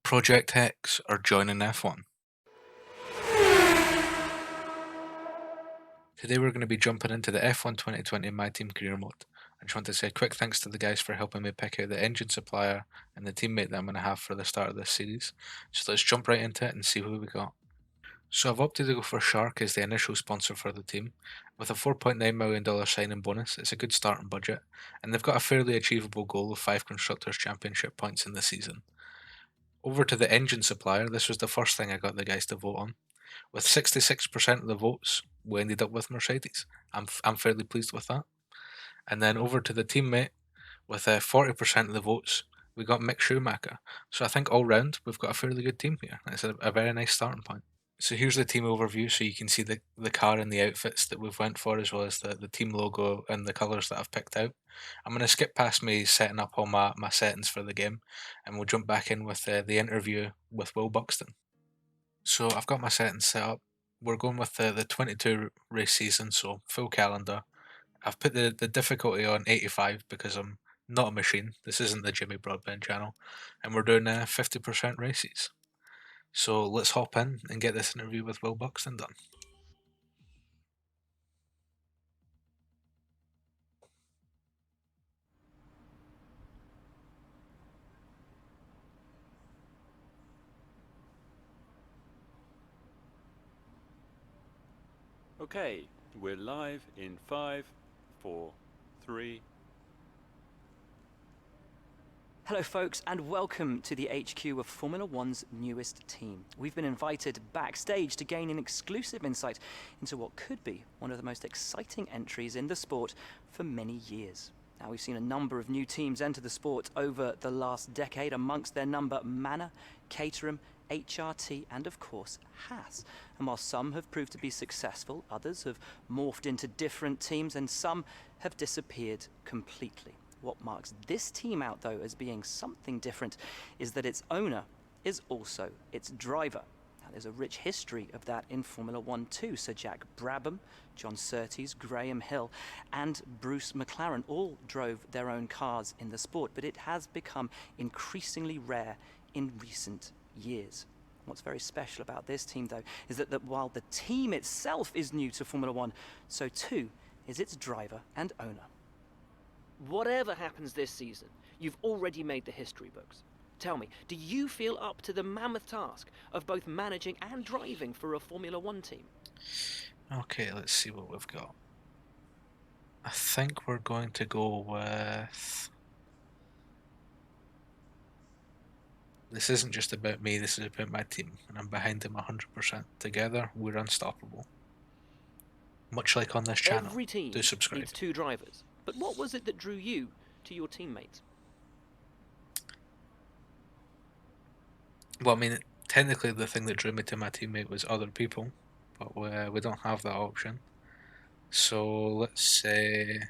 Project X or joining F1. Today we're going to be jumping into the F1 2020 My Team Career Mode. I just want to say a quick thanks to the guys for helping me pick out the engine supplier and the teammate that I'm going to have for the start of this series. So let's jump right into it and see who we got. So I've opted to go for Shark as the initial sponsor for the team. With a $4.9 million signing bonus, it's a good starting budget, and they've got a fairly achievable goal of 5 Constructors' Championship points in the season. Over to the engine supplier, this was the first thing I got the guys to vote on. With 66% of the votes, we ended up with Mercedes. I'm fairly pleased with that. And then over to the teammate, with 40% of the votes, we got Mick Schumacher. So I think all round, we've got a fairly good team here. It's a very nice starting point. So here's the team overview, so you can see the car and the outfits that we've went for, as well as the team logo and the colours that I've picked out. I'm going to skip past me setting up all my settings for the game, and we'll jump back in with the interview with Will Buxton. So I've got my settings set up. We're going with the 22 race season, so full calendar. I've put the difficulty on 85 because I'm not a machine. This isn't the Jimmy Broadbent channel, and we're doing 50% races. So let's hop in and get this interview with Will Buxton done. Okay, we're live in 5, 4, 3. Hello folks, and welcome to the HQ of Formula One's newest team. We've been invited backstage to gain an exclusive insight into what could be one of the most exciting entries in the sport for many years. Now, we've seen a number of new teams enter the sport over the last decade, amongst their number Manor, Caterham, HRT, and of course Haas. And while some have proved to be successful, others have morphed into different teams, and some have disappeared completely. What marks this team out, though, as being something different is that its owner is also its driver. Now, there's a rich history of that in Formula One too. Sir Jack Brabham, John Surtees, Graham Hill, and Bruce McLaren all drove their own cars in the sport, but it has become increasingly rare in recent years. What's very special about this team, though, is that while the team itself is new to Formula One, so too is its driver and owner. Whatever happens this season, you've already made the history books. Tell me, do you feel up to the mammoth task of both managing and driving for a Formula One team? Okay, let's see what we've got. I think we're going to go with... This isn't just about me, this is about my team, and I'm behind them 100%. Together, we're unstoppable. Much like on this channel. Every team Do subscribe. needs two drivers. But what was it that drew you to your teammates? Well, I mean, technically the thing that drew me to my teammate was other people, but we don't have that option. So let's say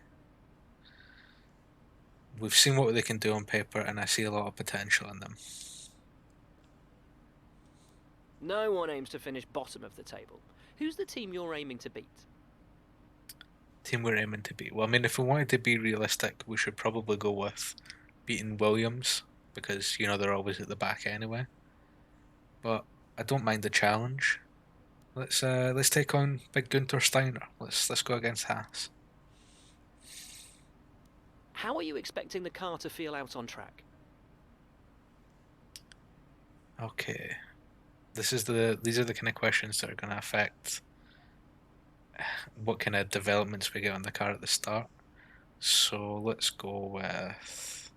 we've seen what they can do on paper, and I see a lot of potential in them. No one aims to finish bottom of the table. Who's the team you're aiming to beat? Team we're aiming to beat. Well, I mean, if we wanted to be realistic, we should probably go with beating Williams, because, you know, they're always at the back anyway. But I don't mind the challenge. Let's take on Big Gunter Steiner. Let's go against Haas. How are you expecting the car to feel out on track? Okay. These are the kind of questions that are going to affect what kind of developments we get on the car at the start. So let's go with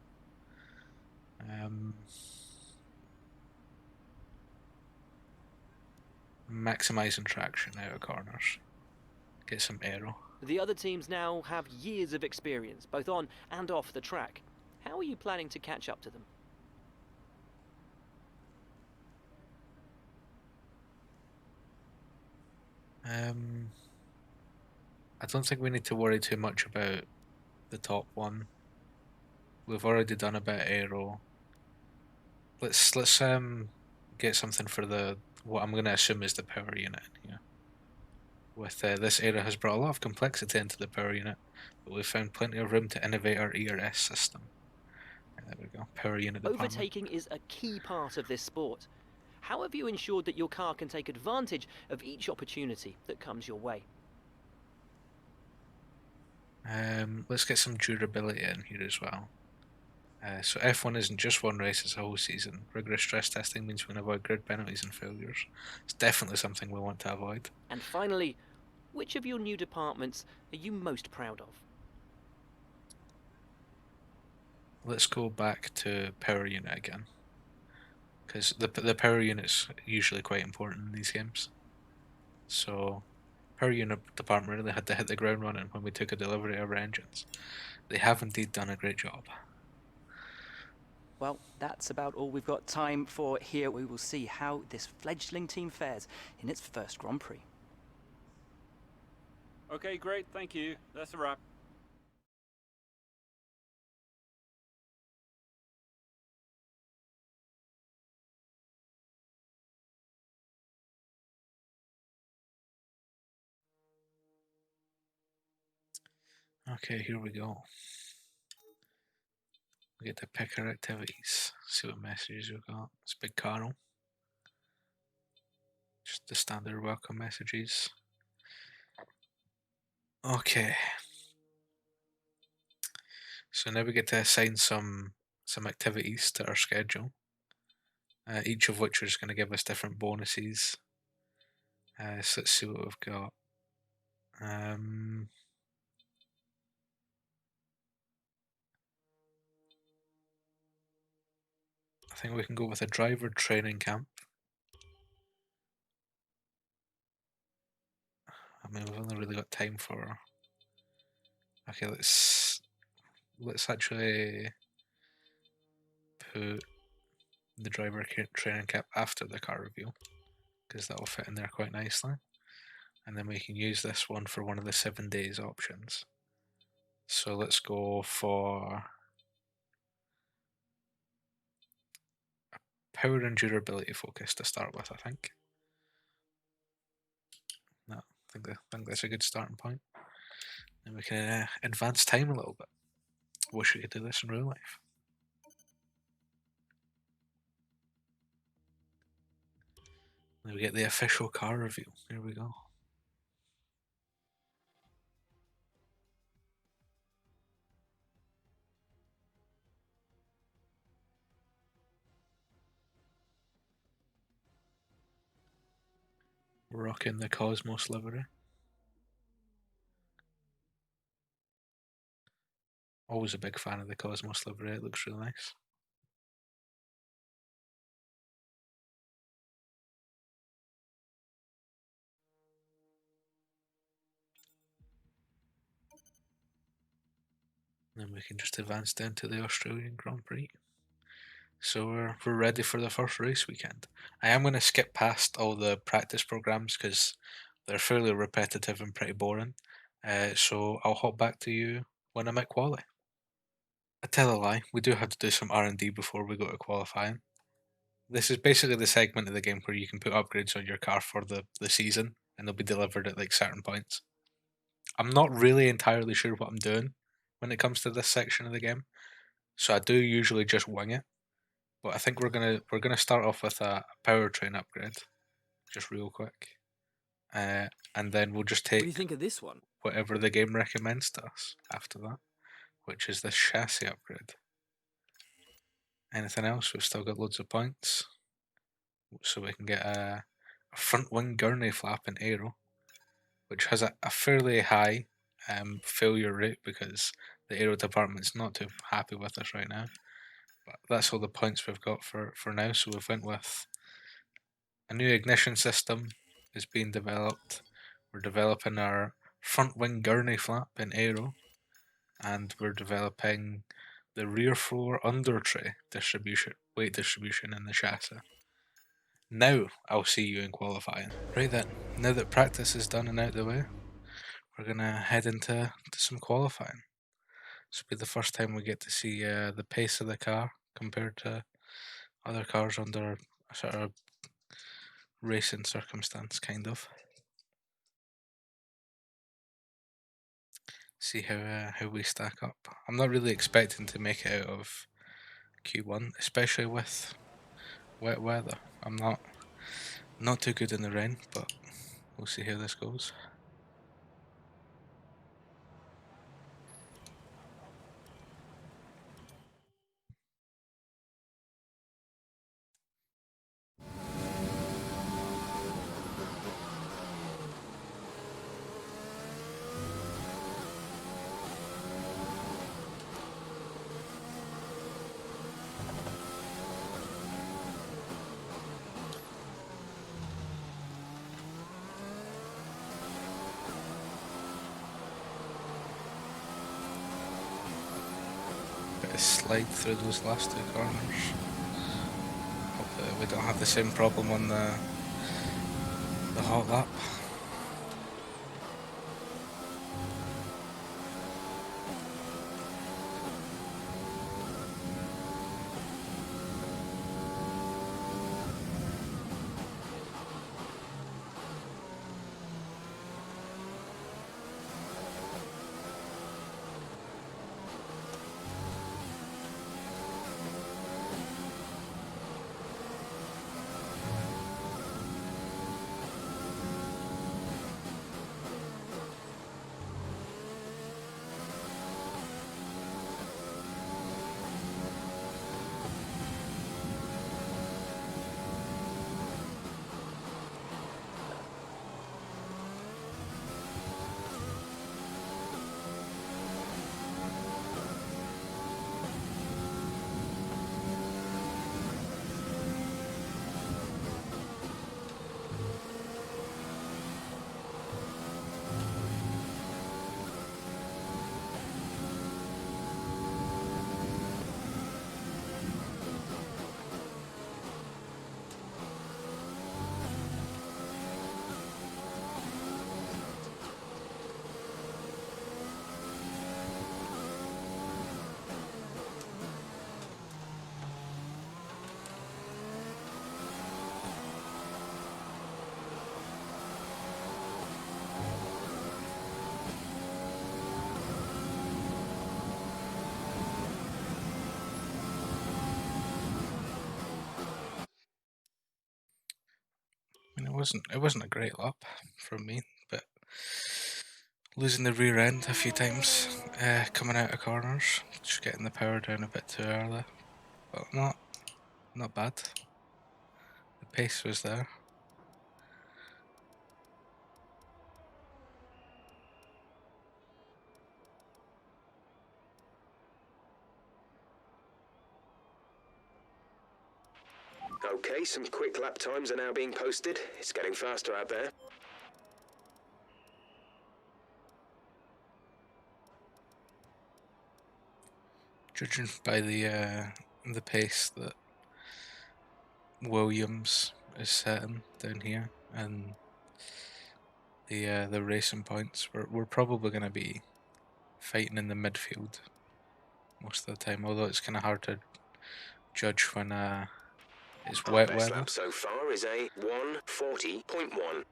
maximizing traction out of corners. Get some aero. The other teams now have years of experience, both on and off the track. How are you planning to catch up to them? I don't think we need to worry too much about the top one. We've already done a bit of aero. Let's get something for what I'm going to assume is the power unit here. With this era has brought a lot of complexity into the power unit, but we've found plenty of room to innovate our ERS system. There we go. Power unit department. Overtaking is a key part of this sport. How have you ensured that your car can take advantage of each opportunity that comes your way? Let's get some durability in here as well. So F1 isn't just one race, it's a whole season. Rigorous stress testing means we can avoid grid penalties and failures. It's definitely something we want to avoid. And finally, which of your new departments are you most proud of? Let's go back to power unit again, because the power unit's usually quite important in these games. So power unit department really had to hit the ground running when we took a delivery of our engines. They have indeed done a great job. Well, that's about all we've got time for here. We will see how this fledgling team fares in its first Grand Prix. Okay, great, thank you. That's a wrap. Okay, here we go. We get to pick our activities. See what messages we've got. It's Big Carl. Just the standard welcome messages. Okay. So now we get to assign some activities to our schedule. Each of which is going to give us different bonuses. So let's see what we've got. I think we can go with a driver training camp. I mean, we've only really got time for. Okay, let's actually put the driver training camp after the car review, because that will fit in there quite nicely. And then we can use this one for one of the 7 days options. So let's go for a power and durability focus to start with, I think. No, I think that's a good starting point. And we can advance time a little bit. Wish we could do this in real life. Then we get the official car review. Here we go. Rocking the Cosmos livery. Always a big fan of the Cosmos livery, it looks really nice. Then we can just advance down to the Australian Grand Prix. So we're ready for the first race weekend. I am going to skip past all the practice programs because they're fairly repetitive and pretty boring. So I'll hop back to you when I'm at quali. I tell a lie, we do have to do some R&D before we go to qualifying. This is basically the segment of the game where you can put upgrades on your car for the season and they'll be delivered at like certain points. I'm not really entirely sure what I'm doing when it comes to this section of the game, so I do usually just wing it. But I think we're gonna start off with a powertrain upgrade, just real quick, and then we'll just What do you take think of this one? whatever the game recommends to us after that, which is the chassis upgrade. Anything else? We've still got loads of points, so we can get a front wing gurney flap in aero, which has a fairly high failure rate because the aero department's not too happy with us right now. But that's all the points we've got for now. So we've went with a new ignition system is being developed. We're developing our front wing gurney flap in aero, and we're developing the rear floor under tray distribution, weight distribution in the chassis. Now I'll see you in qualifying. Right then, now that practice is done and out the way, we're gonna head into some qualifying. This will be the first time we get to see the pace of the car compared to other cars under a sort of racing circumstance, kind of. See how we stack up. I'm not really expecting to make it out of Q1, especially with wet weather. I'm not too good in the rain, but we'll see how this goes. Bit of slide through those last two corners. Hope that we don't have the same problem on the hot lap. I mean, it wasn't a great lap from me, but losing the rear end a few times, coming out of corners, just getting the power down a bit too early, but not bad. The pace was there. Okay, some quick lap times are now being posted. It's getting faster out there. Judging by the pace that Williams is setting down here and the racing points, we're probably going to be fighting in the midfield most of the time. Although it's kind of hard to judge when it's Our wet best weather. lap so far is a 1:40.1.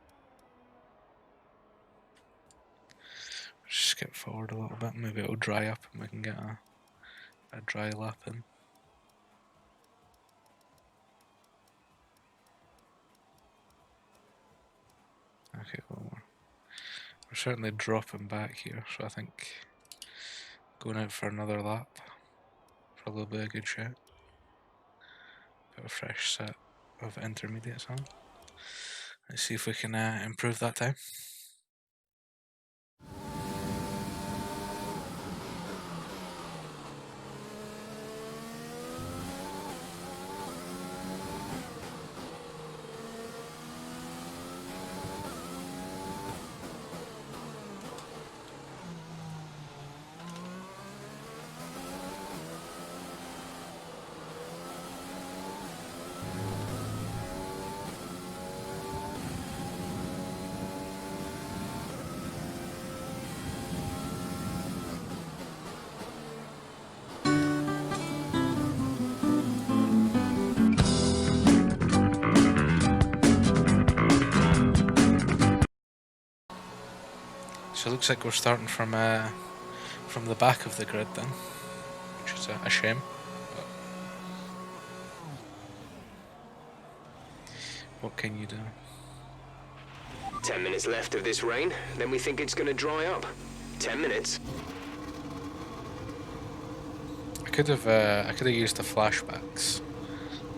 Just skip forward a little bit. Maybe it'll dry up and we can get a dry lap in. Okay, well, we're certainly dropping back here, so I think going out for another lap probably be a good shout. Put a fresh set of intermediates on. Let's see if we can improve that time. So it looks like we're starting from the back of the grid then, which is a shame. But What can you do? 10 minutes left of this rain, then we think it's going to dry up. 10 minutes. I could have used the flashbacks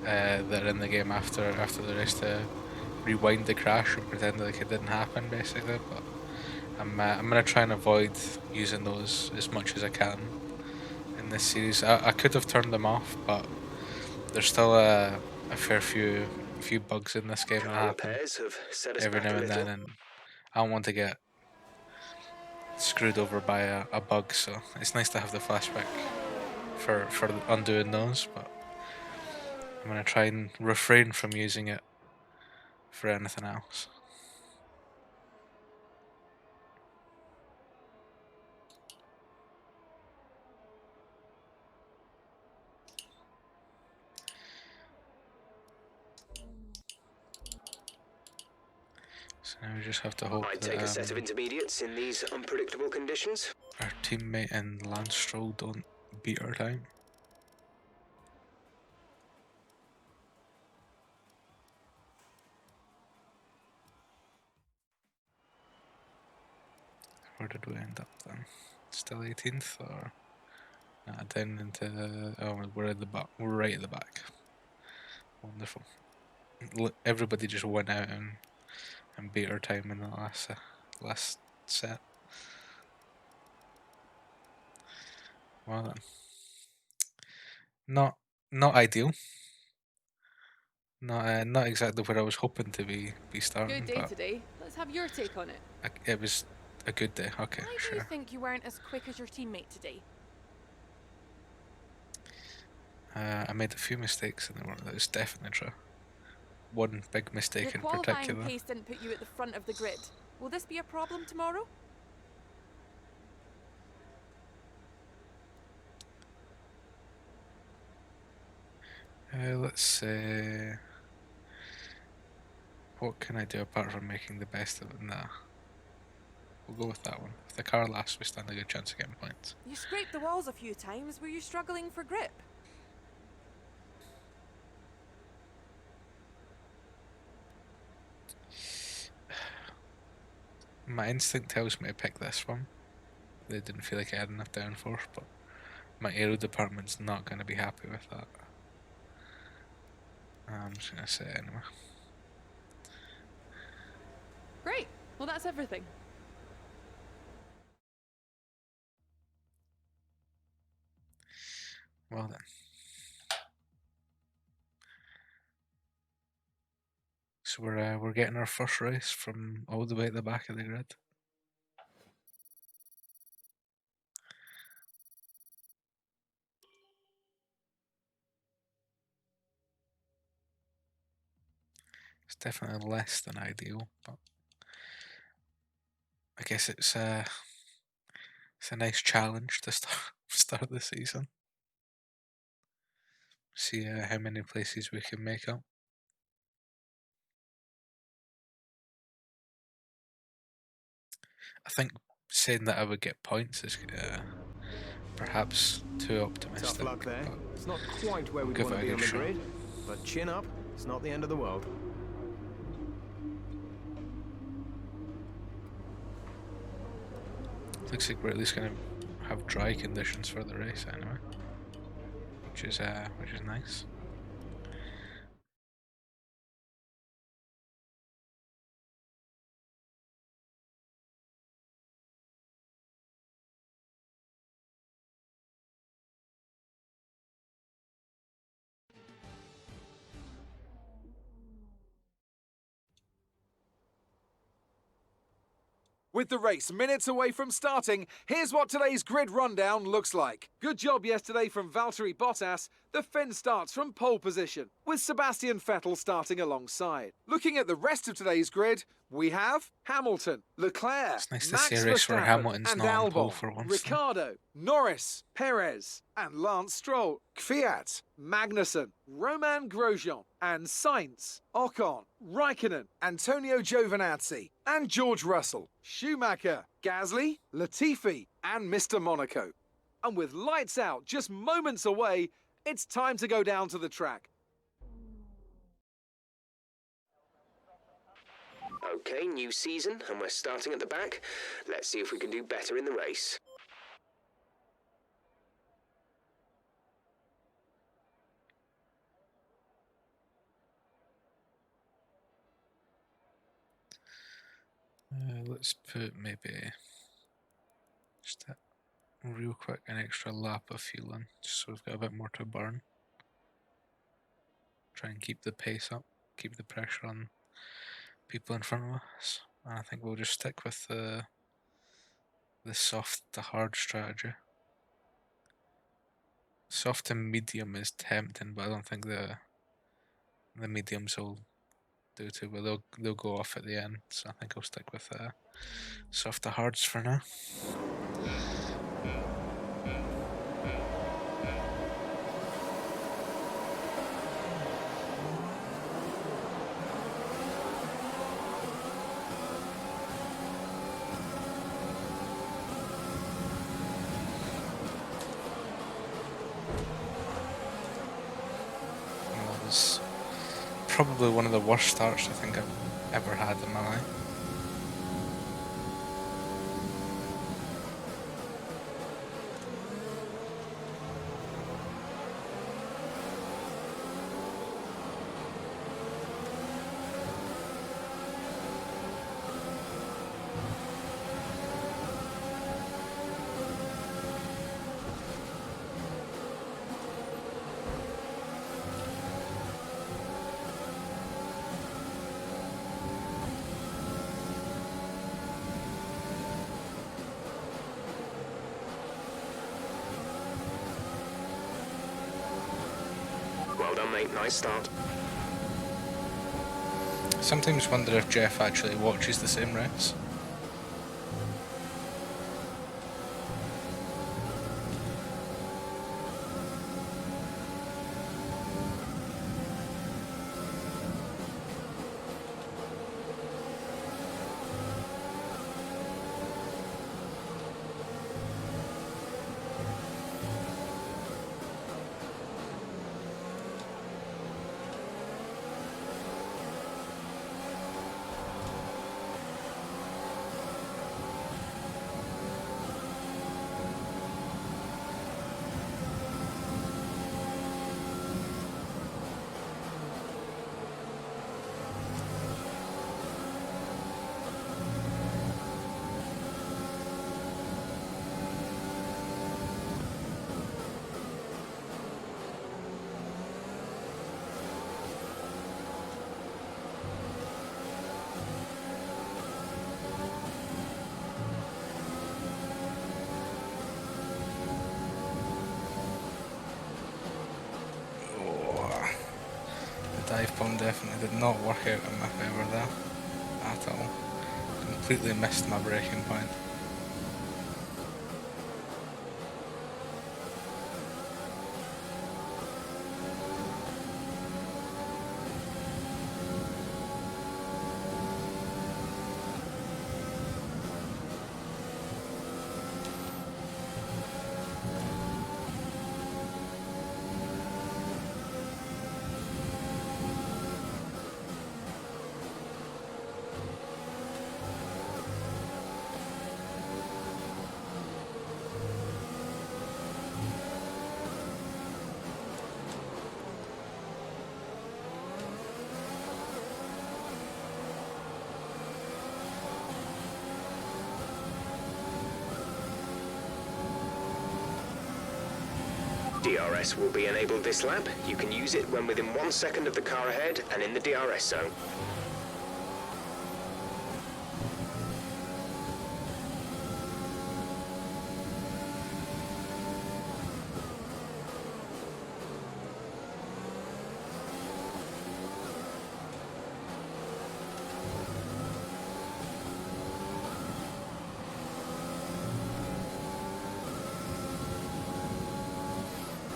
that are in the game after the race to rewind the crash and pretend like it didn't happen, basically. But I'm gonna try and avoid using those as much as I can in this series. I could have turned them off, but there's still a fair few bugs in this game that Car happen repairs have set us every back now a and little. then, and I don't want to get screwed over by a bug. So it's nice to have the flashback for undoing those, but I'm gonna try and refrain from using it for anything else. So now we just have to hope I'd take a set of that intermediates in these unpredictable conditions. our teammate and Lance Stroll don't beat our time. Where did we end up then? Still 18th, or down into? Oh, we're at the back. We're right at the back. Wonderful. Everybody just went out and beat our time in the last set. Well then, not ideal. Not exactly where I was hoping to be starting. Good day but today. Let's have your take on it. it was a good day. Okay, Why do sure. you think you weren't as quick as your teammate today? I made a few mistakes in the run. That was definitely true. One big mistake Your in qualifying particular. pace didn't put you at the front of the grid. Will this be a problem tomorrow? Let's say, what can I do apart from making the best of it? Nah, we'll go with that one. If the car lasts, we stand a good chance of getting points. You scraped the walls a few times. Were you struggling for grip? My instinct tells me to pick this one. They didn't feel like I had enough downforce, but my aero department's not going to be happy with that. I'm just going to say it anyway. Great. Well, that's everything. Well then. So we're getting our first race from all the way at the back of the grid. It's definitely less than ideal, but I guess it's a nice challenge to start the season. See how many places we can make up. I think saying that I would get points is perhaps too optimistic. Tough luck there. but It's not quite where we'd give want it to a be good on the shot. grid, but chin up, it's not the end of the world. Looks like we're at least going to have dry conditions for the race anyway, which is nice. With the race minutes away from starting, here's what today's grid rundown looks like. Good job yesterday from Valtteri Bottas. The Finn starts from pole position, with Sebastian Vettel starting alongside. Looking at the rest of today's grid, we have Hamilton, Leclerc, It's nice to Max see a race where Verstappen, Hamilton's and not on pole Albon, for once, though. Ricciardo, Norris, Perez, and Lance Stroll, Kvyat, Magnussen, Romain Grosjean, and Sainz, Ocon, Raikkonen, Antonio Giovinazzi, and George Russell, Schumacher, Gasly, Latifi, and Mr. Monaco. And with lights out just moments away, it's time to go down to the track. Okay, new season, and we're starting at the back. Let's see if we can do better in the race. Let's put maybe just a real quick an extra lap of fuel in, just so we've got a bit more to burn. Try and keep the pace up, keep the pressure on people in front of us. And I think we'll just stick with the soft to hard strategy. Soft to medium is tempting, but I don't think the mediums will do too well. They'll go off at the end, so I think I'll stick with soft to hards for now. Well, that was probably one of the worst starts I think I've ever had in my life. Well done, mate. Nice start. Sometimes wonder if Jeff actually watches the same race. Dive bomb definitely did not work out in my favour there at all. Completely missed my braking point. DRS will be enabled this lap. You can use it when within 1 second of the car ahead and in the DRS zone.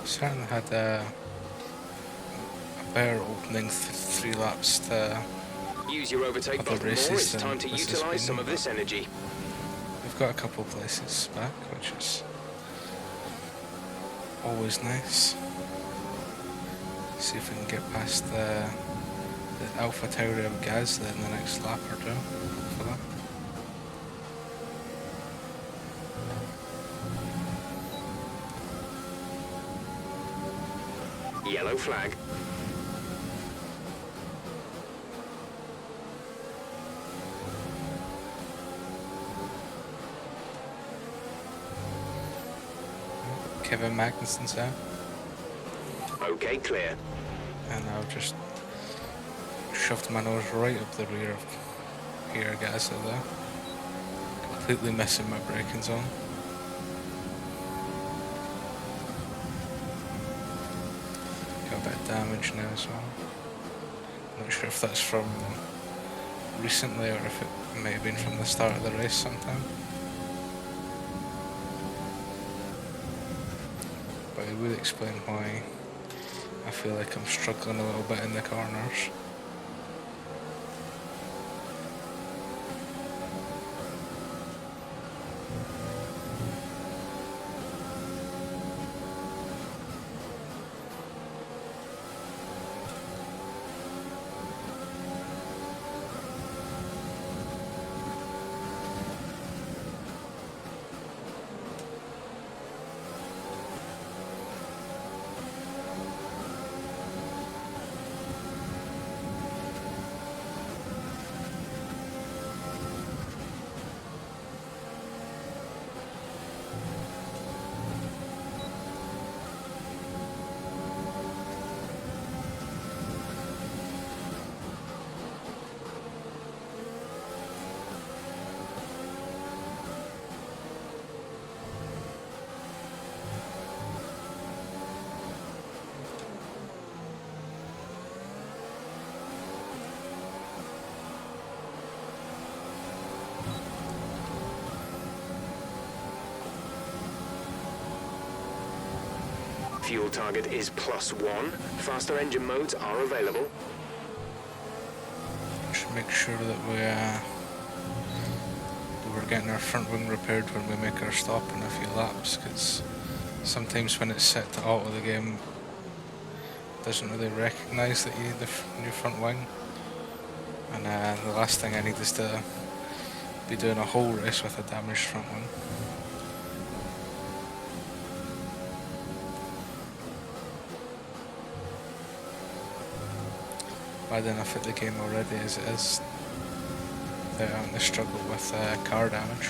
Certainly had a better opening 3 laps to Use your overtake couple button more. races It's than time to this has utilize been, some of but this energy. we've got a couple places back, which is always nice. See if we can get past the Alpha Tauri of Gasly in the next lap or two for them. Yellow flag. Kevin Magnussen's out. Okay, clear. And I've just shoved my nose right up the rear of Pierre Gasly there. Completely missing my braking zone. Got a bit of damage now as well. Not sure if that's from recently or if it may have been from the start of the race sometime. But it would explain why I feel like I'm struggling a little bit in the corners. Fuel target is +1. Faster engine modes are available. Should make sure that we're getting our front wing repaired when we make our stop in a few laps, because sometimes when it's set to auto, the game doesn't really recognise that you need the new front wing. And the last thing I need is to be doing a whole race with a damaged front wing. Bad enough at the game already as it is. They're having to struggle with car damage.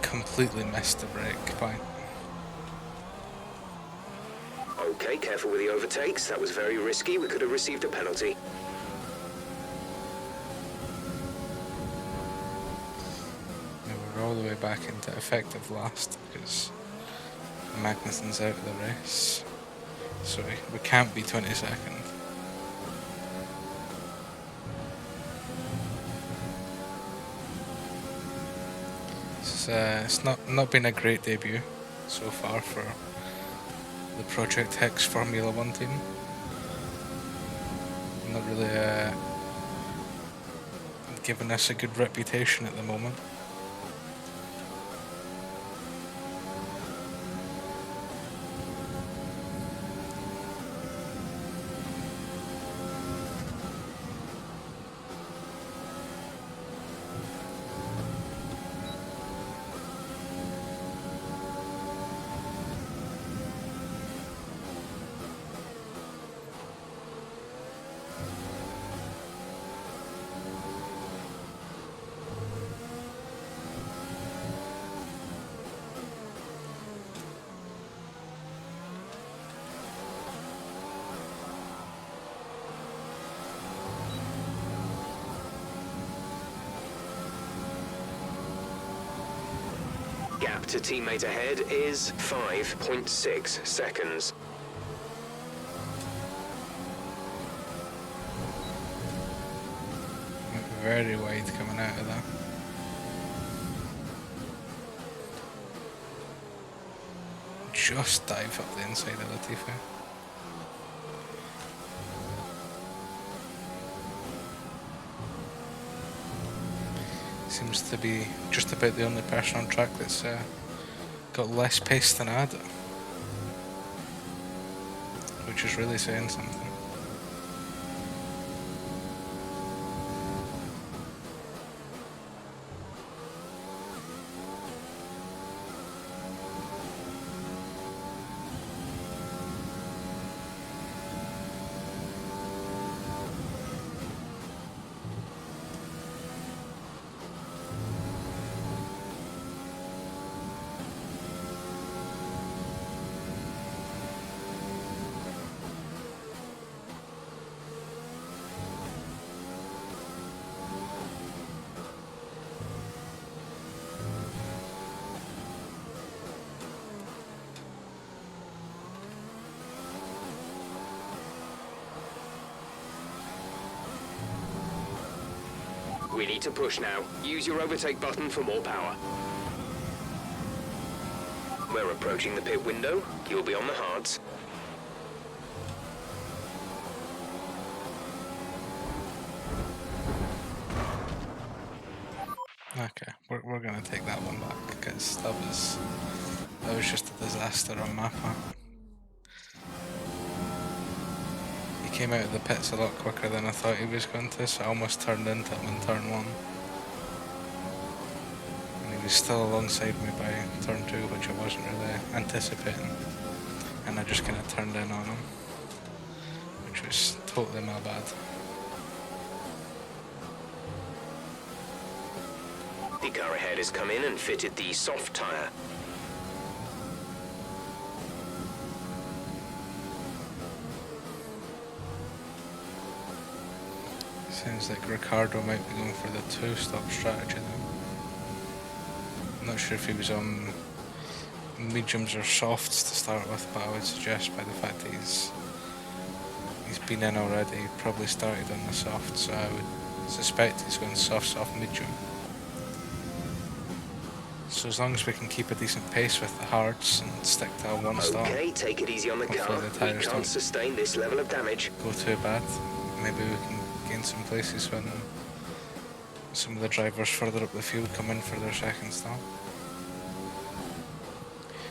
Completely missed the brake point. Okay, careful with the overtakes. That was very risky. We could have received a penalty. Now we're all the way back into effective last because Magnussen's out of the race. So we can't be 22nd. It's not been a great debut so far for the Project Hex Formula 1 team. Not really giving us a good reputation at the moment. gap to teammate ahead is 5.6 seconds. Very wide coming out of there. Just dive up the inside of Latifi. Seems to be just about the only person on track that's got less pace than Ada, which is really saying something. We need to push now. Use your overtake button for more power. We're approaching the pit window. You'll be on the hards. Okay, we're gonna take that one back because that was just a disaster on my part. He came out of the pits a lot quicker than I thought he was going to, so I almost turned into him in turn 1. And he was still alongside me by turn 2, which I wasn't really anticipating. And I just kind of turned in on him, which was totally my bad. The car ahead has come in and fitted the soft tyre. Sounds like Ricardo might be going for the 2-stop strategy then. I'm not sure if he was on mediums or softs to start with, but I would suggest by the fact that he's been in already, he probably started on the soft, so I would suspect he's going soft, medium. So as long as we can keep a decent pace with the hards and stick to a 1-stop. Okay, take it easy on the car. The We tyres can't don't sustain this level of damage. go too bad. Maybe we can gain some places when some of the drivers further up the field come in for their second stop.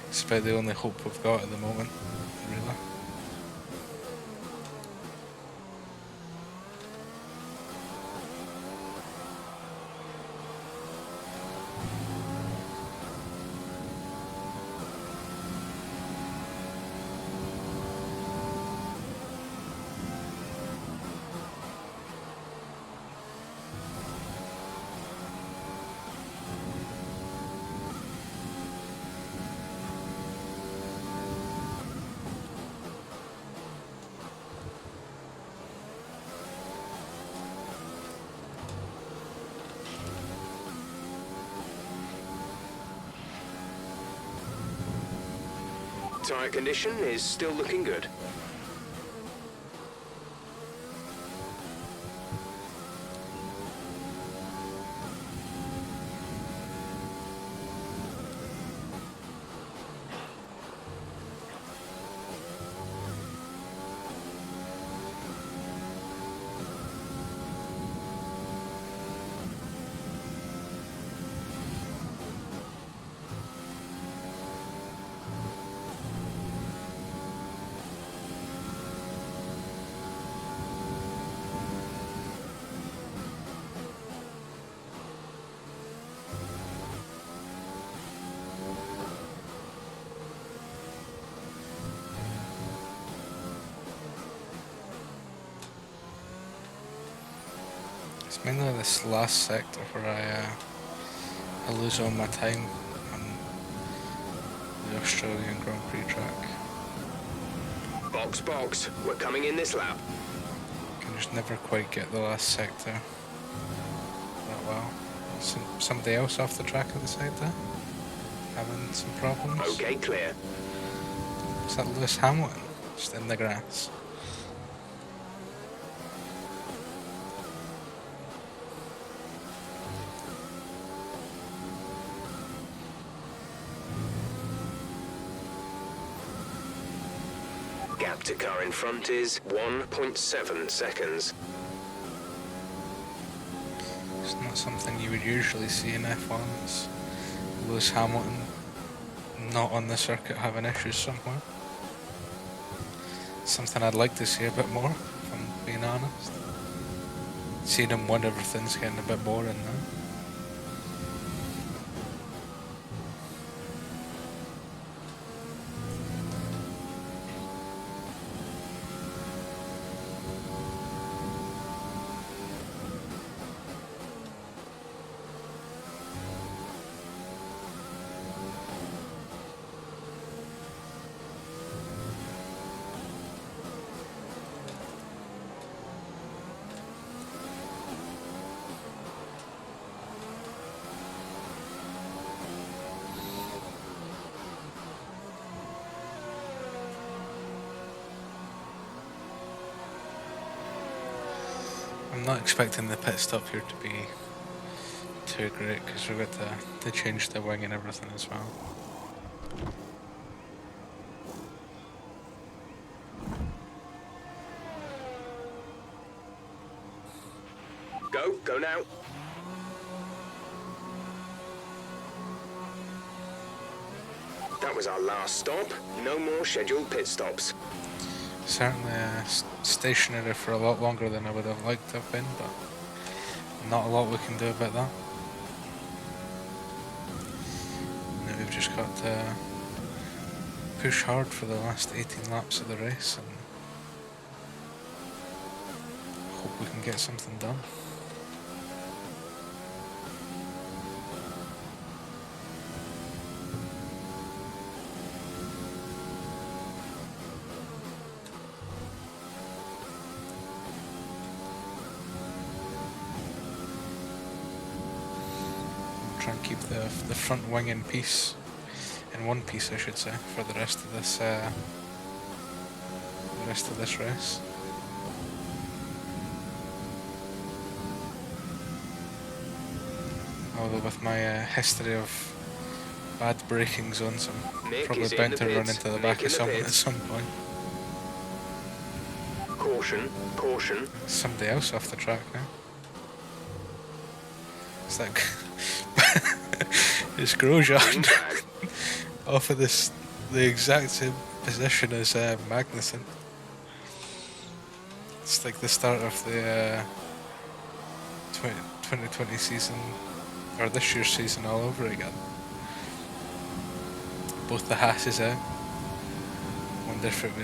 It's about the only hope we've got at the moment, really. Tyre condition is still looking good. It's mainly this last sector where I lose all my time on the Australian Grand Prix track. Box, we're coming in this lap. Can just never quite get the last sector that well. Somebody else off the track at the side there? having some problems. Okay, clear. Is that Lewis Hamilton just in the grass? Gap to car in front is 1.7 seconds. It's not something you would usually see in F1. It's Lewis Hamilton not on the circuit having issues somewhere. Something I'd like to see a bit more, if I'm being honest. Seeing him win everything's getting a bit boring now. I'm not expecting the pit stop here to be too great because we've got to change the wing and everything as well. Go now. That was our last stop. No more scheduled pit stops. Certainly stationary for a lot longer than I would have liked to have been, but not a lot we can do about that. Now we've just got to push hard for the last 18 laps of the race and hope we can get something done. Try and keep the front wing in one piece, I should say, for the rest of this race. Although with my history of bad braking zones, I'm Mick probably is in bound the to run pits. into the Mick back in of the someone at pits. some point. Caution, caution. Somebody else off the track now. It's like it's Green Grosjean flag. off of the exact same position as Magnussen. It's like the start of the 2020 season, or this year's season all over again. Both the Haas is out. Wonder if it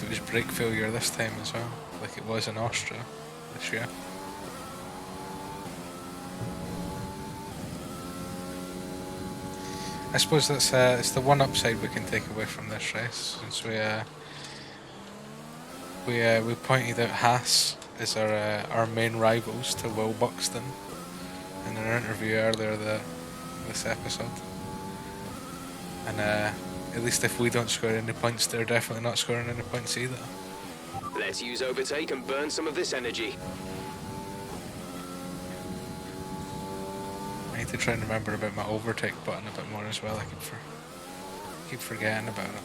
was brake failure this time as well, like it was in Austria this year. I suppose that's it's the one upside we can take away from this race, since we pointed out Haas as our main rivals to Will Buxton in an interview earlier this episode, and at least if we don't score any points, they're definitely not scoring any points either. Let's use overtake and burn some of this energy. I need to try and remember about my overtake button a bit more as well. I keep forgetting about it.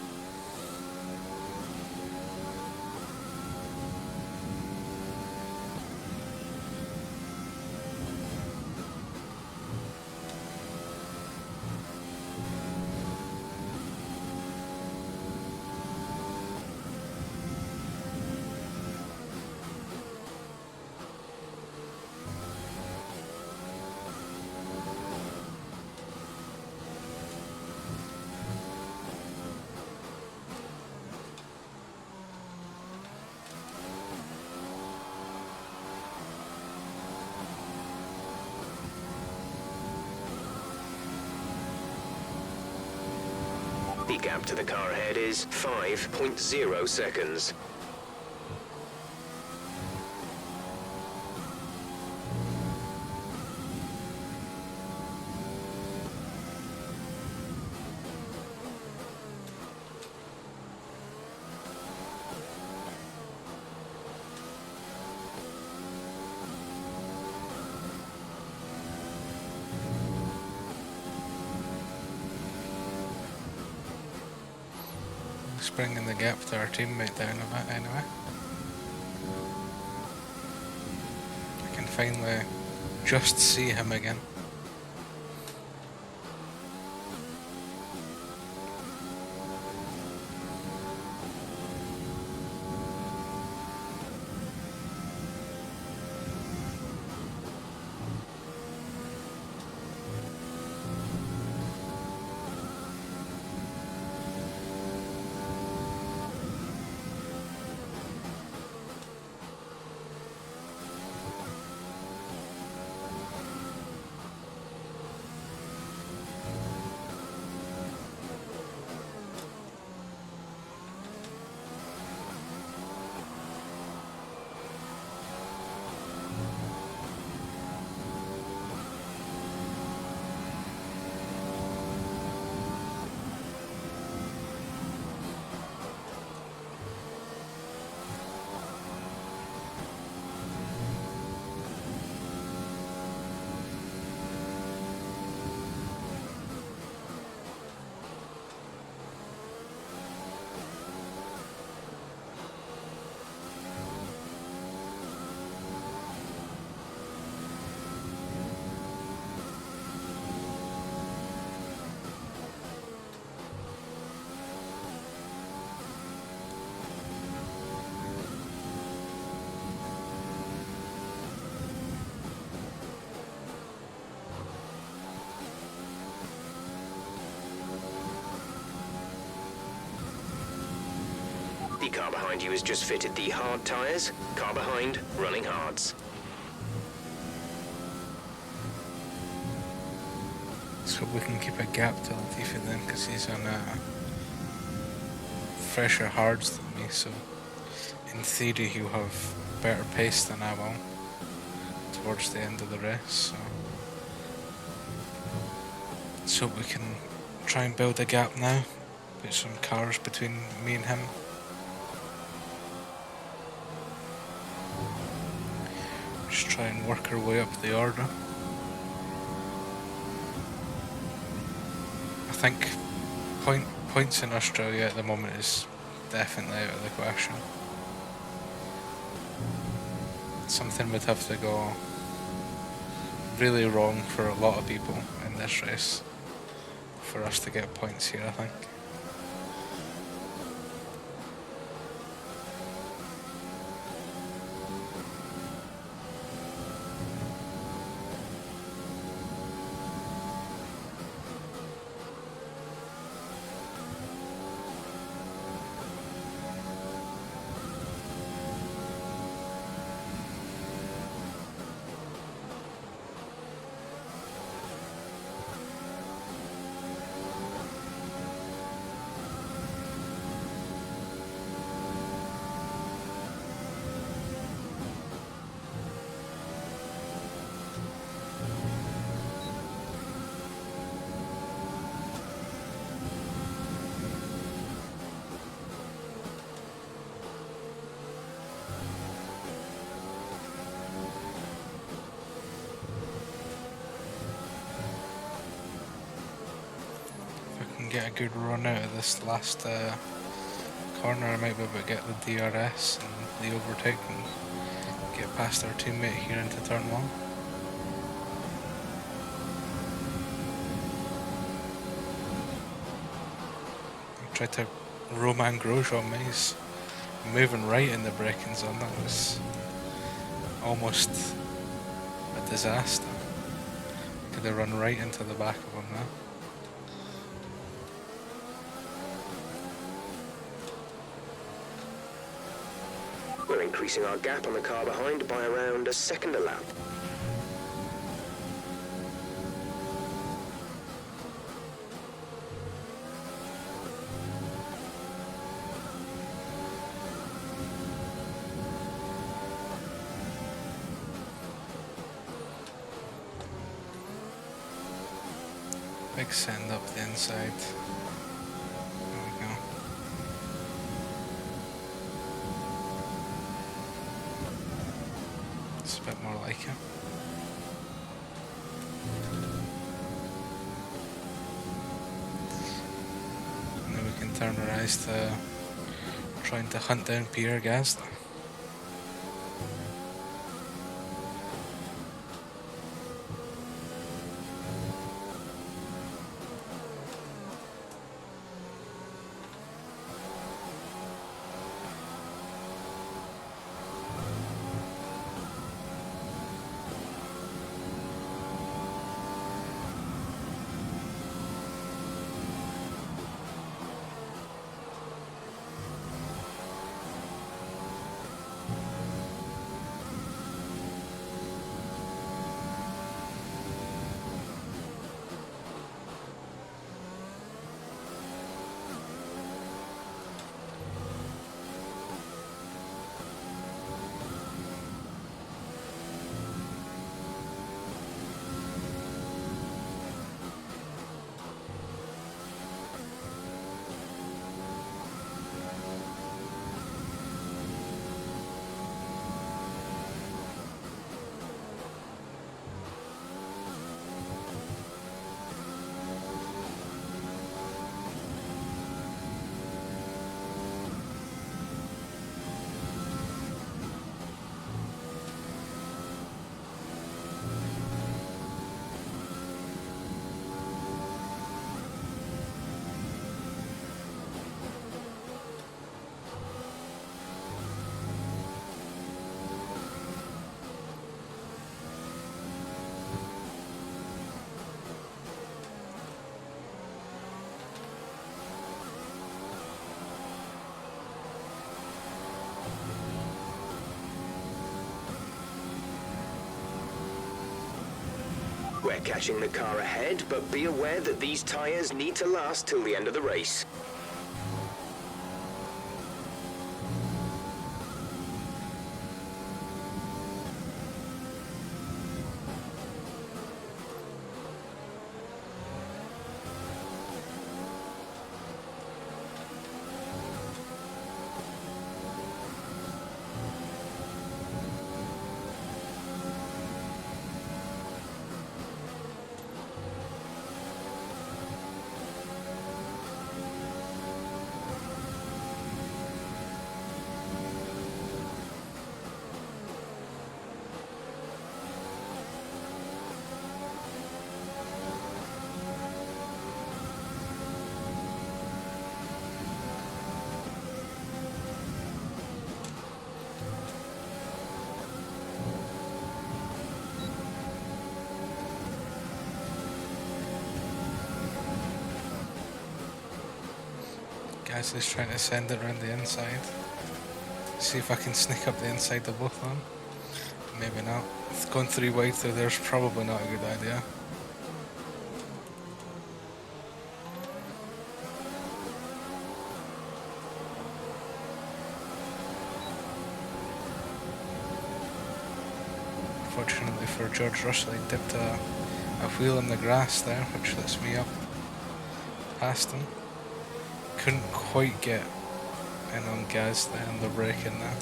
The gap to the car ahead is 5.0 seconds. Let's bring in the gap to our teammate down a bit anyway. I can finally just see him again. The car behind you has just fitted the hard tyres. Car behind, running hards. So we can keep a gap to Latifi then, because he's on fresher hards than me, so in theory he'll have better pace than I will towards the end of the race. So we can try and build a gap now, put some cars between me and him. Just try and work our way up the order. I think points in Australia at the moment is definitely out of the question. Something would have to go really wrong for a lot of people in this race for us to get points here, I think. Get a good run out of this last corner, I might be able to get the DRS and the overtake and get past our teammate here into turn 1. I tried to Romain Grosjean me, he's moving right in the braking zone. That was almost a disaster. Could have run right into the back of him now. We're increasing our gap on the car behind by around a second a lap. Big send up the inside. There we go. It's a bit more like it. And then we can turn our eyes to Trying to hunt down Pierre Gasly. We're catching the car ahead, but be aware that these tyres need to last till the end of the race. Gasly's trying to send it around the inside. See if I can sneak up the inside of both of them. Maybe not. Going 3 wide through there's probably not a good idea. Fortunately for George Russell, he dipped a wheel in the grass there, which lets me up past him. Couldn't quite get in on Gasly and the braking there,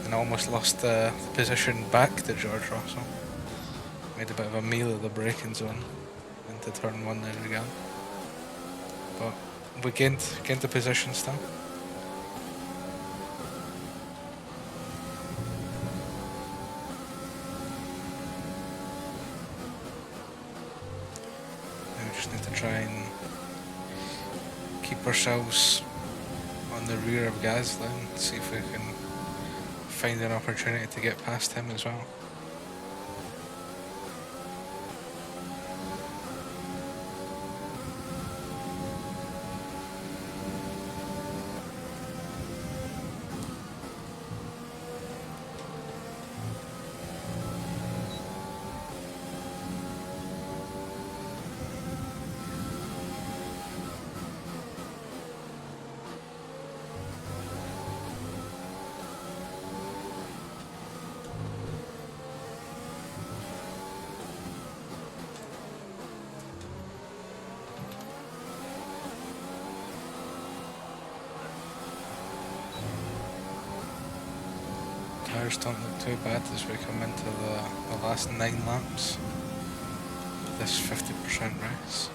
and almost lost the position back to George Russell. Made a bit of a meal of the braking zone into turn 1 there again, but we gained the position still. Now we just need to try and keep ourselves on the rear of Gasly and see if we can find an opportunity to get past him as well. Tires don't look too bad as we come into the last 9 laps of this 50% race.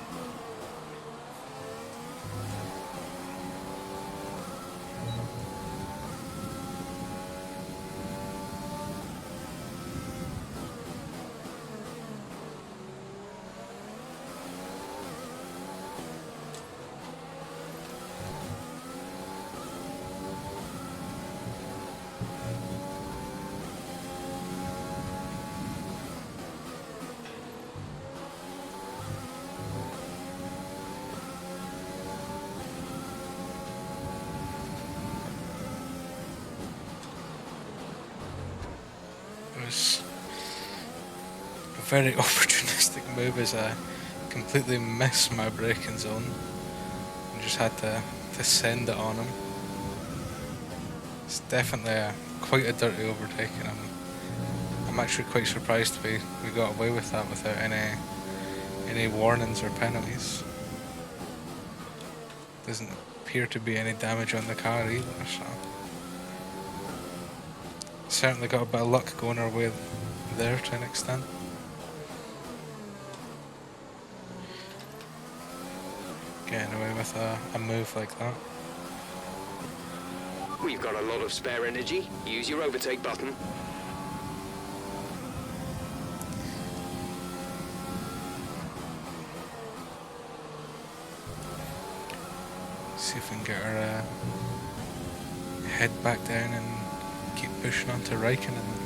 very opportunistic move as I completely missed my braking zone and just had to send it on him. It's definitely quite a dirty overtake, and I'm actually quite surprised we got away with that without any warnings or penalties. Doesn't appear to be any damage on the car either, so certainly got a bit of luck going our way there to an extent. Getting away with a move like that. We've got a lot of spare energy. Use your overtake button. See if we can get our head back down and keep pushing on to Raikkonen.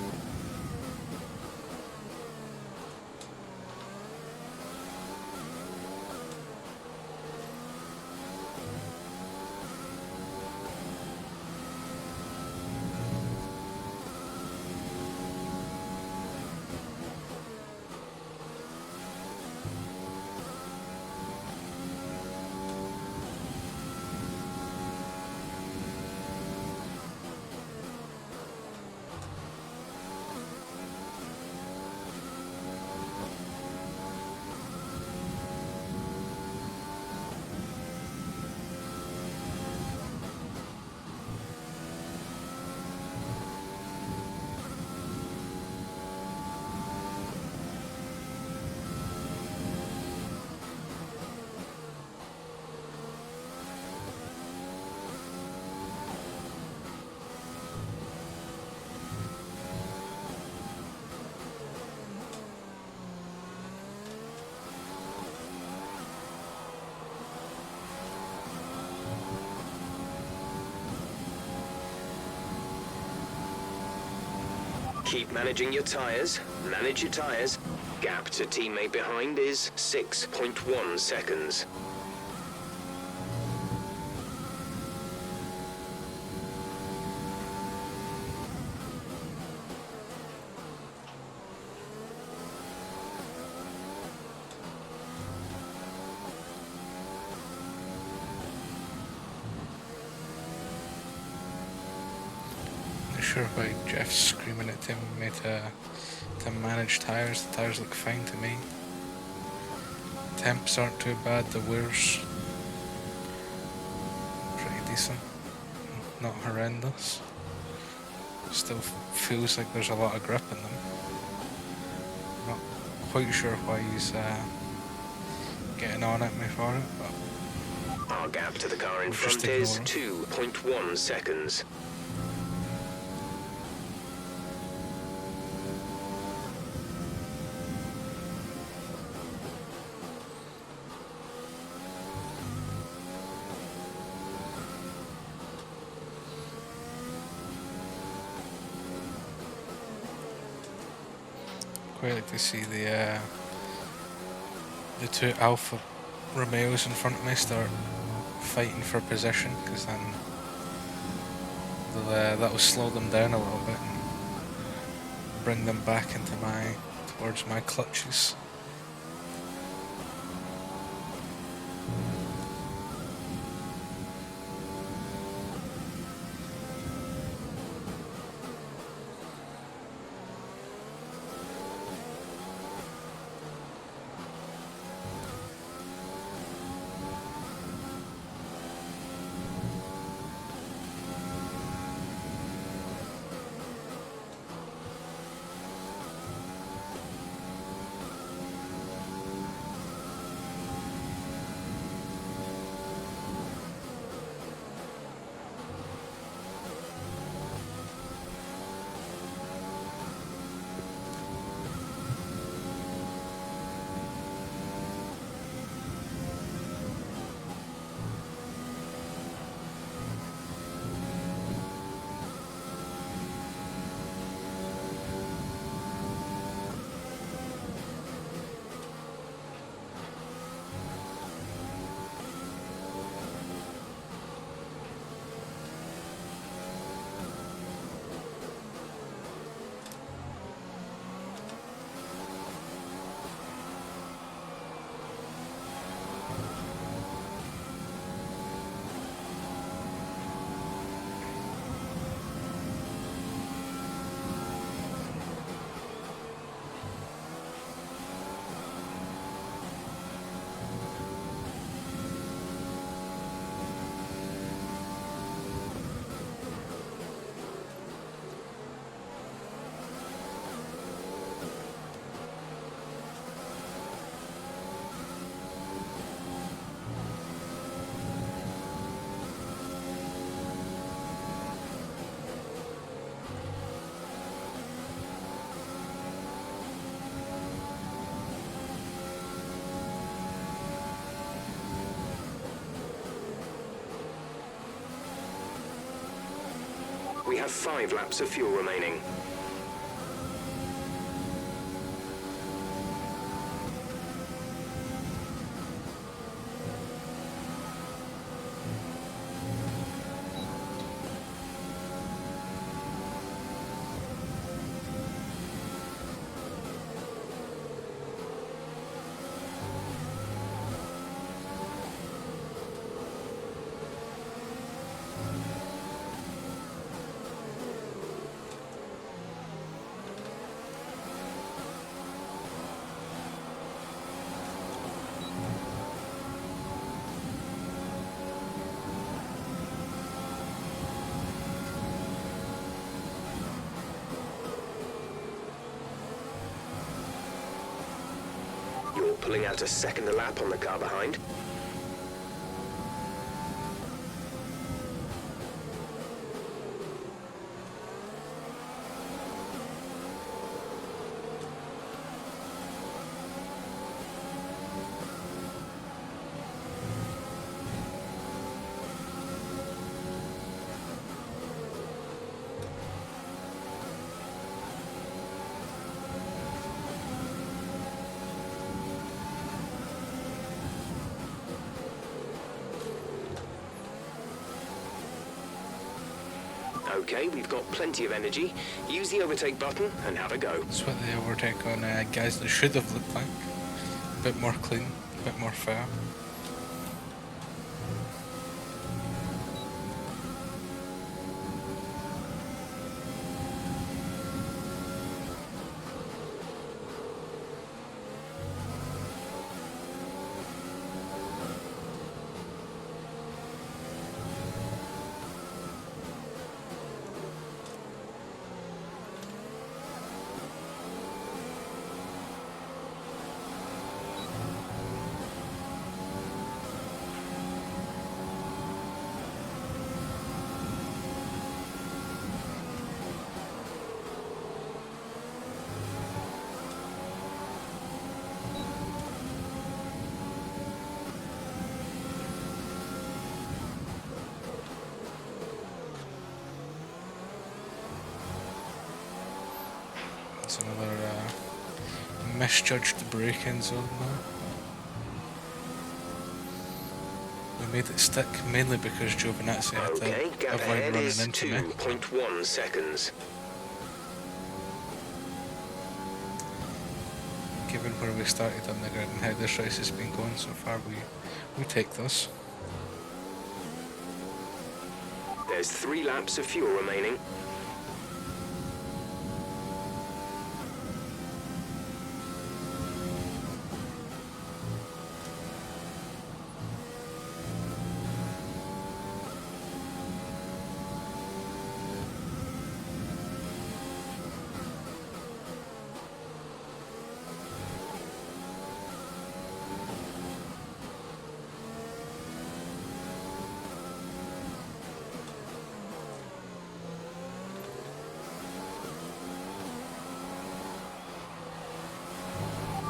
Keep managing your tyres. Manage your tyres. Gap to teammate behind is 6.1 seconds. Sure why Jeff's screaming at me to manage tyres. The tyres look fine to me. Temps aren't too bad, the wear's pretty decent, not horrendous. Still feels like there's a lot of grip in them. Not quite sure why he's getting on at me for it, but Our gap to the car in we'll front just is ignore 2.1 seconds. quite like to see the two Alfa Romeos in front of me start fighting for position, because then that'll slow them down a little bit and bring them back towards my clutches. We have 5 laps of fuel remaining. You're pulling out a second a lap on the car behind. Okay, we've got plenty of energy. Use the overtake button and have a go. That's what the overtake on guys that should have looked like. A bit more clean, a bit more fair. It's another misjudged braking zone now. We made it stick mainly because Giovinazzi had Okay, to gap avoid ahead running is into me. 2.1 seconds. Given where we started on the grid and how this race has been going so far, we take this. There's 3 laps of fuel remaining.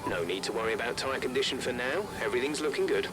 No need to worry about tyre condition for now. Everything's looking good.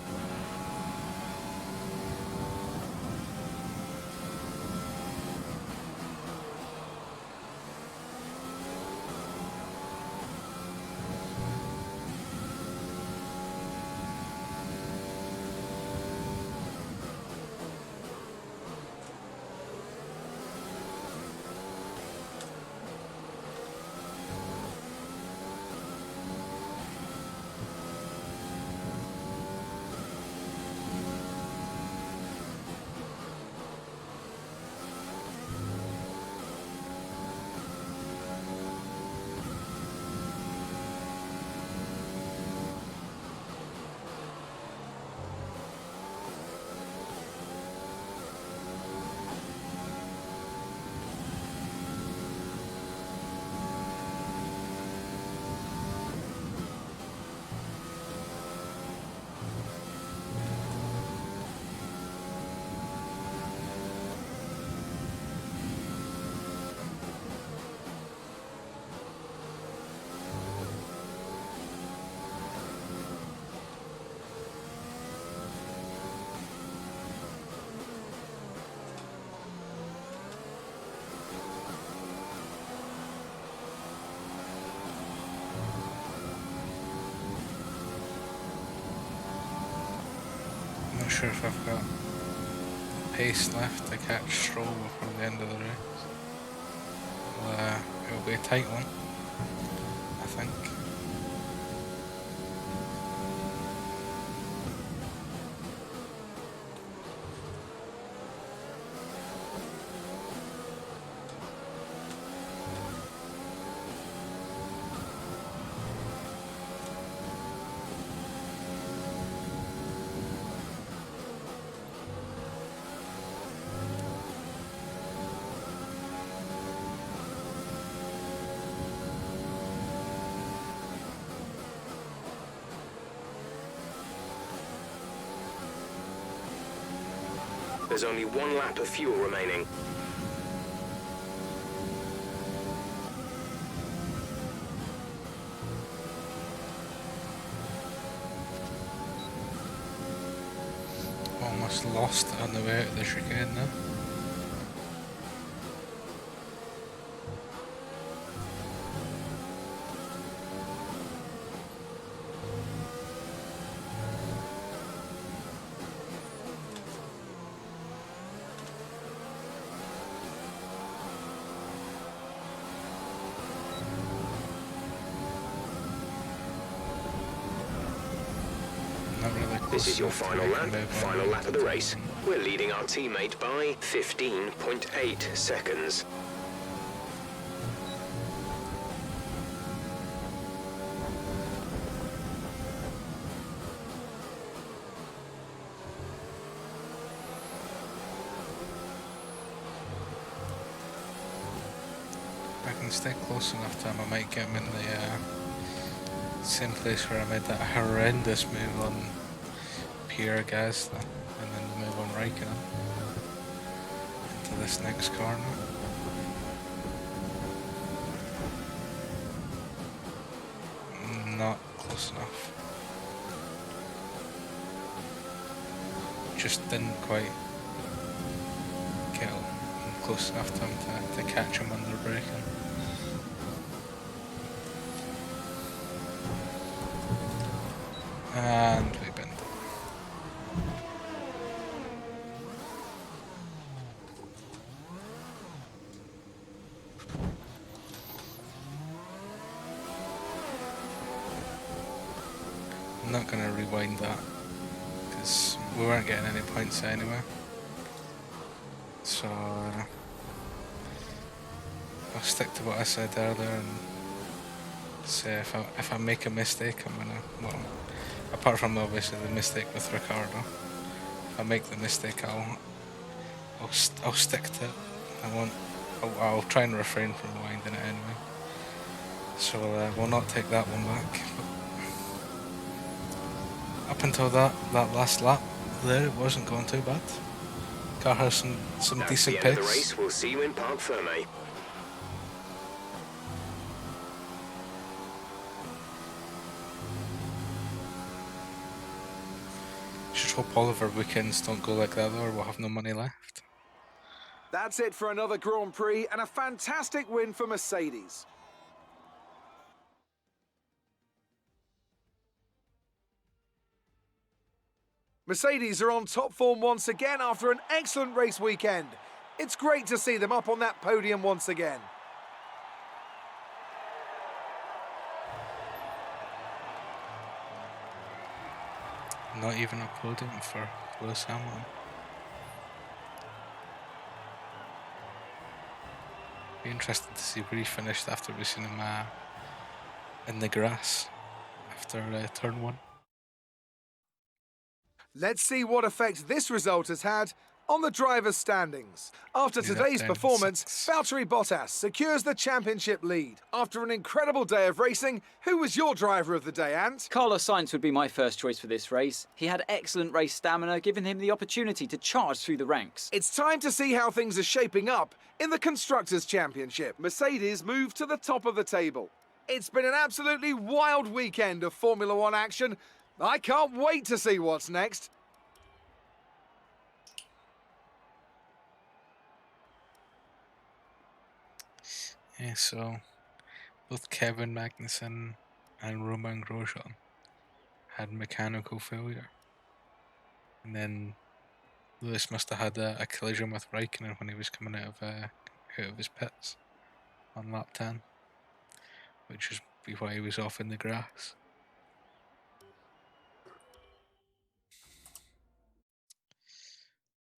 Not sure if I've got pace left to catch Stroll before the end of the race. Well, it'll be a tight one, I think. There's only 1 lap of fuel remaining. Almost lost it on the way out of the chicane now. Not really close This is your enough to final make a lap, move on final lap of the it. race. We're leading our teammate by 15.8 seconds. If I can stay close enough to him, I might get him in the same place where I made that horrendous move on Pierre Gasly and then the move on Raikkonen into this next corner. Not close enough. Just didn't quite get close enough to him to catch him under braking. And we bend it. I'm not going to rewind that because we weren't getting any points anyway. So I'll stick to what I said earlier and say if I make a mistake, I'm gonna, well, apart from obviously the mistake with Ricardo, if I make the mistake, I'll stick to it. I'll try and refrain from winding it anyway. So we'll not take that one back. But up until that last lap there, it wasn't going too bad. Car has some That's decent the end of the pace. race. We'll see you in Parc Ferme. Just hope all of our weekends don't go like that though, or we'll have no money left. That's it for another Grand Prix and a fantastic win for Mercedes. Mercedes are on top form once again after an excellent race weekend. It's great to see them up on that podium once again. Not even a podium for Lewis Hamilton. Be interested to see where he finished after we seen him in the grass after turn 1. Let's see what effect this result has had on the drivers' standings. After Yeah, today's down performance, 6. Valtteri Bottas secures the championship lead. After an incredible day of racing, who was your driver of the day, Ant? Carlos Sainz would be my first choice for this race. He had excellent race stamina, giving him the opportunity to charge through the ranks. It's time to see how things are shaping up in the Constructors' Championship. Mercedes move to the top of the table. It's been an absolutely wild weekend of Formula One action. I can't wait to see what's next. Yeah, so both Kevin Magnussen and Romain Grosjean had mechanical failure. and then Lewis must have had a collision with Raikkonen when he was coming out of his pits on lap 10, which is why he was off in the grass.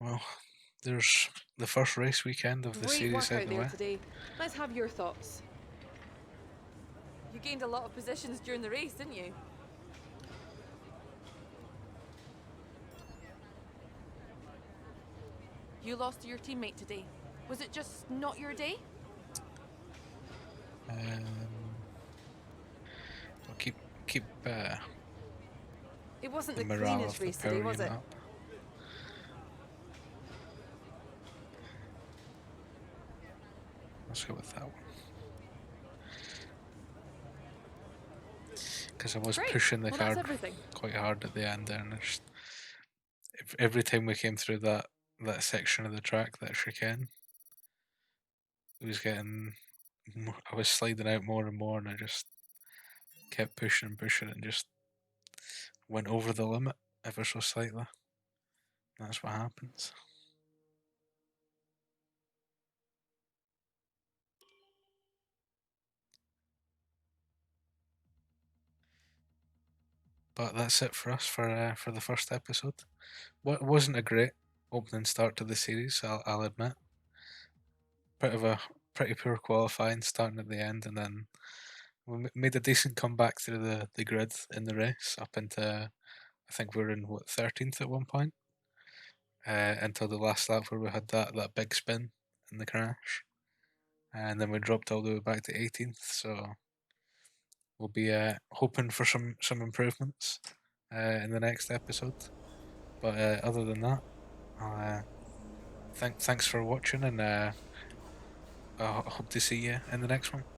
Well, there's the first race weekend of the Great series work out out the there way. today. Let's have your thoughts. You gained a lot of positions during the race, didn't you? You lost to your teammate today. Was it just not your day? We'll keep It wasn't the the morale cleanest of the race power today, was unit it? up. Let's go with that one. Because I was Great. pushing the Well, car that's everything. quite hard at the end there, and every time we came through that section of the track, that chicane, it was getting. I was sliding out more and more, and I just kept pushing and pushing, and just went over the limit ever so slightly. That's what happens. But that's it for us for the first episode. What wasn't a great opening start to the series, I'll admit. Pretty poor qualifying, starting at the end, and then we made a decent comeback through the grid in the race up into, I think we were in 13th at one point, until the last lap where we had that big spin in the crash, and then we dropped all the way back to 18th. So we'll be hoping for some improvements in the next episode. But other than that, thanks for watching, and I hope to see you in the next one.